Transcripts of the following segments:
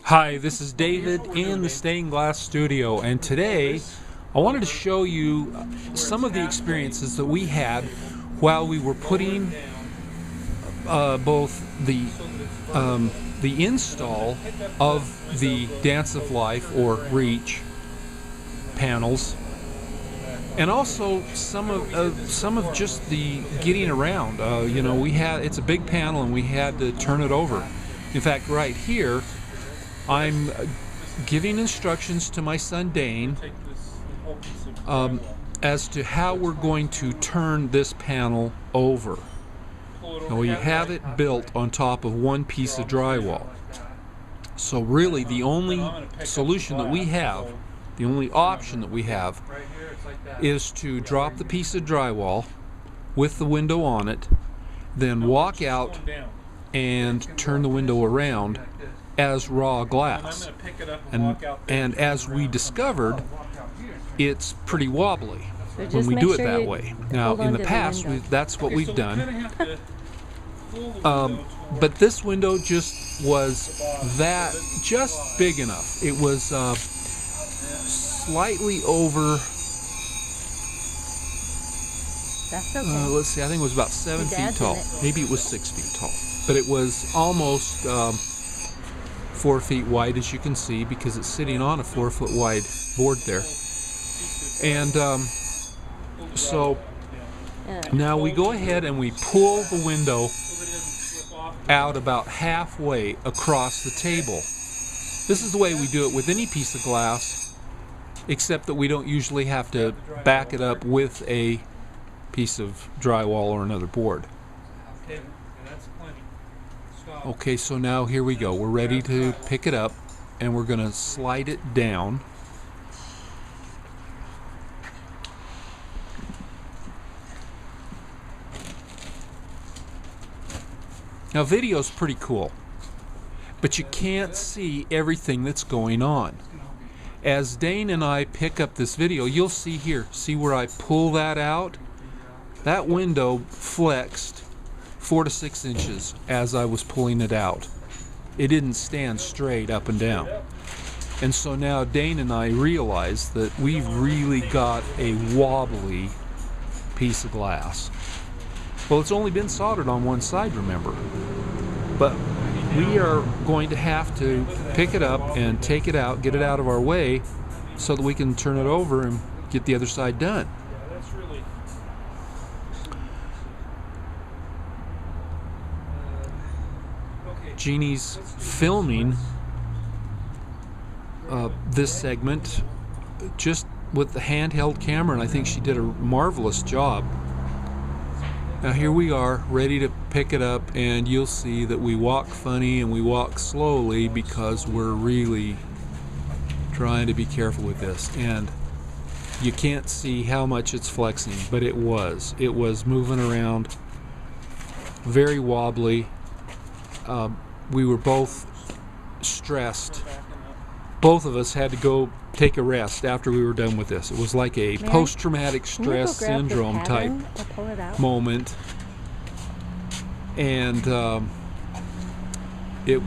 Hi, this is David in the stained glass studio, and today I wanted to show you some of the experiences that we had while we were putting both the install of the Dance of Life or Reach panels, and also some of just the getting around. You know, it's a big panel and we had to turn it over. In fact, right here I'm giving instructions to my son Dane as to how we're going to turn this panel over. Now we have it built on top of one piece of drywall. So really the only solution that we have, the only option that we have, is to drop the piece of drywall with the window on it, then walk out and turn the window around as raw glass. And as we discovered, it's pretty wobbly when we do it that way. Now in the past that's what we've done, but this window just was just big enough. It was slightly over, let's see, I think it was about 7 feet tall. Maybe it was 6 feet tall, but it was almost 4 feet wide, as you can see, because it's sitting on a 4 foot wide board there. And so now we go ahead and we pull the window out about halfway across the table. This is the way we do it with any piece of glass, except that we don't usually have to back it up with a piece of drywall or another board. Okay, so now here we go. We're ready to pick it up, and we're going to slide it down. Now video's pretty cool, but you can't see everything that's going on. As Dane and I pick up this video, you'll see here, see where I pull that out? That window flexed 4 to 6 inches as I was pulling it out. It didn't stand straight up and down. And so now Dane and I realize that we've really got a wobbly piece of glass. Well, it's only been soldered on one side, remember. But we are going to have to pick it up and take it out, get it out of our way, so that we can turn it over and get the other side done. Jeannie's filming this segment just with the handheld camera, and I think she did a marvelous job. Now here we are ready to pick it up, and you'll see that we walk funny and we walk slowly because we're really trying to be careful with this, and you can't see how much it's flexing, but it was moving around, very wobbly. We were both stressed. Both of us had to go take a rest after we were done with this. It was like a post-traumatic stress syndrome type moment, and it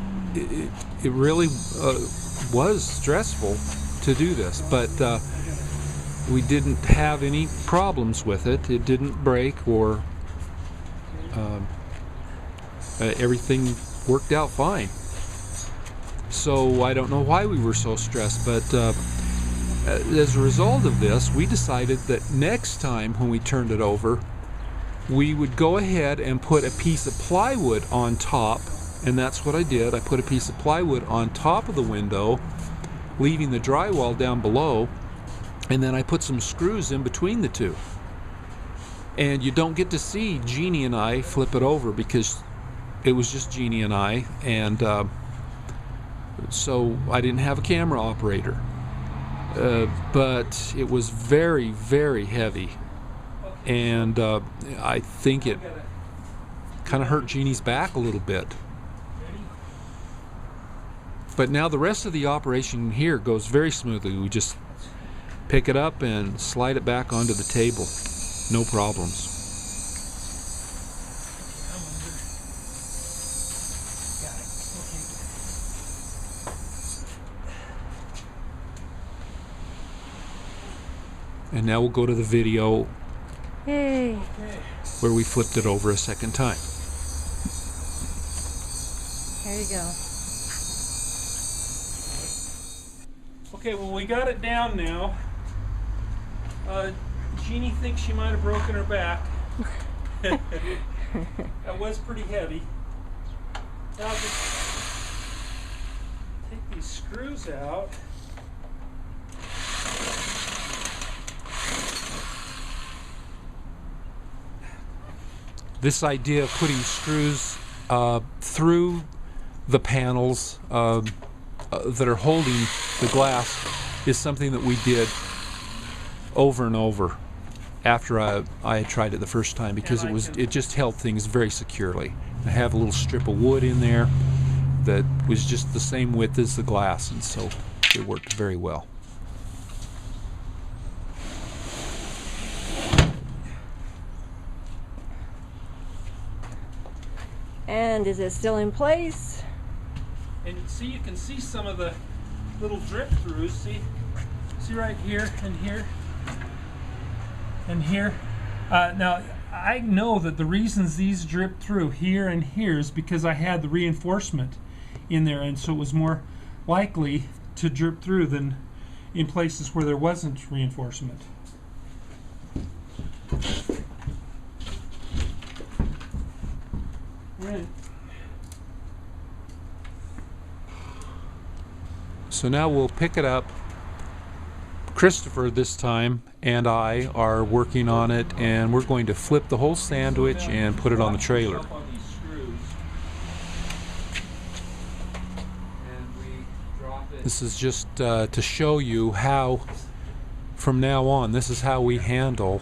really was stressful to do this, but we didn't have any problems with it. It didn't break, or everything worked out fine. So I don't know why we were so stressed, but as a result of this, we decided that next time when we turned it over, we would go ahead and put a piece of plywood on top, and that's what I did. I put a piece of plywood on top of the window, leaving the drywall down below, and then I put some screws in between the two. And you don't get to see Jeannie and I flip it over because it was just Jeannie and I, and so I didn't have a camera operator. But it was very, very heavy, and I think it kind of hurt Jeannie's back a little bit. But now the rest of the operation here goes very smoothly. We just pick it up and slide it back onto the table. No problems. And now we'll go to the video Hey. where we flipped it over a second time. There you go. Okay, well, we got it down now. Jeannie thinks she might have broken her back. That was pretty heavy. Now just take these screws out. This idea of putting screws through the panels that are holding the glass is something that we did over and over after I had tried it the first time, because it just held things very securely. I have a little strip of wood in there that was just the same width as the glass, and so it worked very well. And is it still in place? And see, you can see some of the little drip throughs. See right here and here and here. Now I know that the reasons these drip through here and here is because I had the reinforcement in there, and so it was more likely to drip through than in places where there wasn't reinforcement. Right. So now we'll pick it up. Christopher this time and I are working on it, and we're going to flip the whole sandwich and put it on the trailer. This is just to show you how, from now on, this is how we handle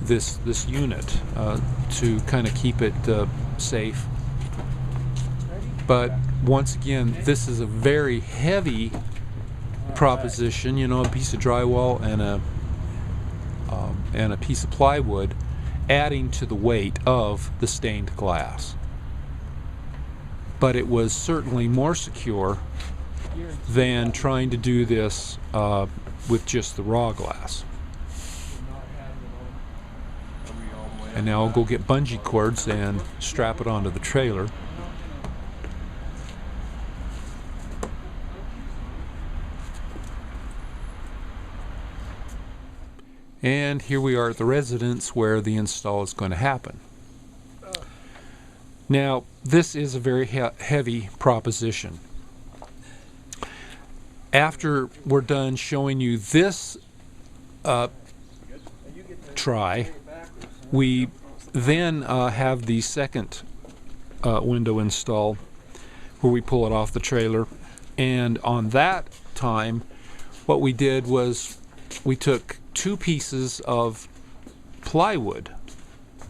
this unit to kind of keep it safe. But once again, this is a very heavy proposition, you know, a piece of drywall and a piece of plywood adding to the weight of the stained glass. But it was certainly more secure than trying to do this with just the raw glass. And now I'll go get bungee cords and strap it onto the trailer. And here we are at the residence where the install is going to happen. Now, this is a very heavy proposition. After we're done showing you this try, we then have the second window install where we pull it off the trailer. And on that time, what we did was we took 2 pieces of plywood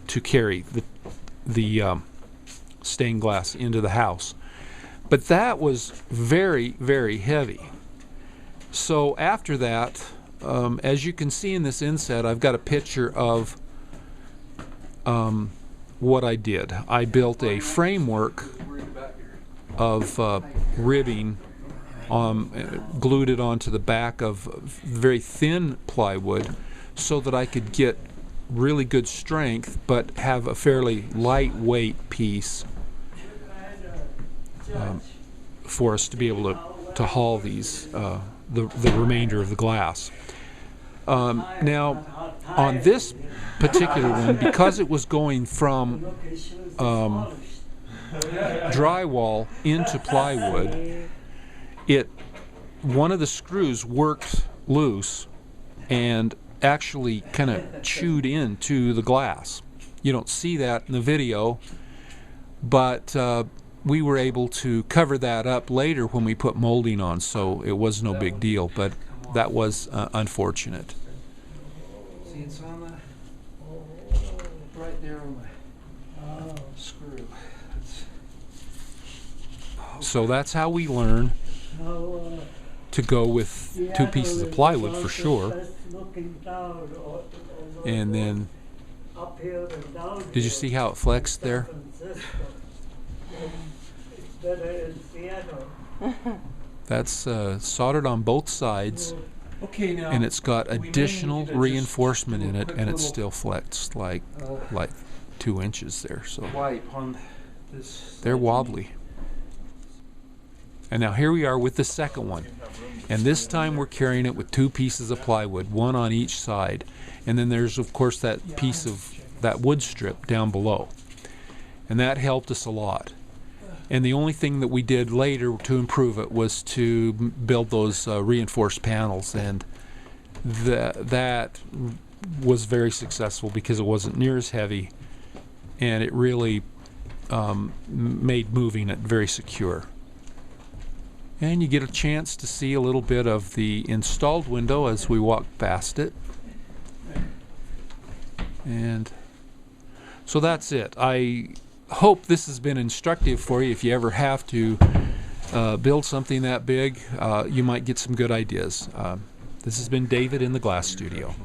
to carry the stained glass into the house. But that was very, very heavy. So after that, as you can see in this inset, I've got a picture of what I did. I built a framework of ribbing, glued it onto the back of very thin plywood so that I could get really good strength but have a fairly lightweight piece for us to be able to haul these the remainder of the glass. Now on this particular one, because it was going from drywall into plywood, one of the screws worked loose and actually kind of chewed into the glass. You don't see that in the video, but we were able to cover that up later when we put molding on, so it was no big deal, but that was unfortunate. See, it's on the right there on the screw. So that's how we learn to go with 2 pieces of plywood for sure. And then, did you see how it flexed there? That's soldered on both sides, Okay, now, and it's got we may additional need to just reinforcement do a in it, quick and it little, still flexed like 2 inches there. So wipe on this. they're wobbly. And now here we are with the second one. And this time we're carrying it with 2 pieces of plywood, 1 on each side. And then there's, of course, that piece of that wood strip down below. And that helped us a lot. And the only thing that we did later to improve it was to build those reinforced panels. And that was very successful because it wasn't near as heavy. And it really made moving it very secure. And you get a chance to see a little bit of the installed window as we walk past it. And so that's it. I hope this has been instructive for you. If you ever have to build something that big, you might get some good ideas. This has been David in the Glass Studio.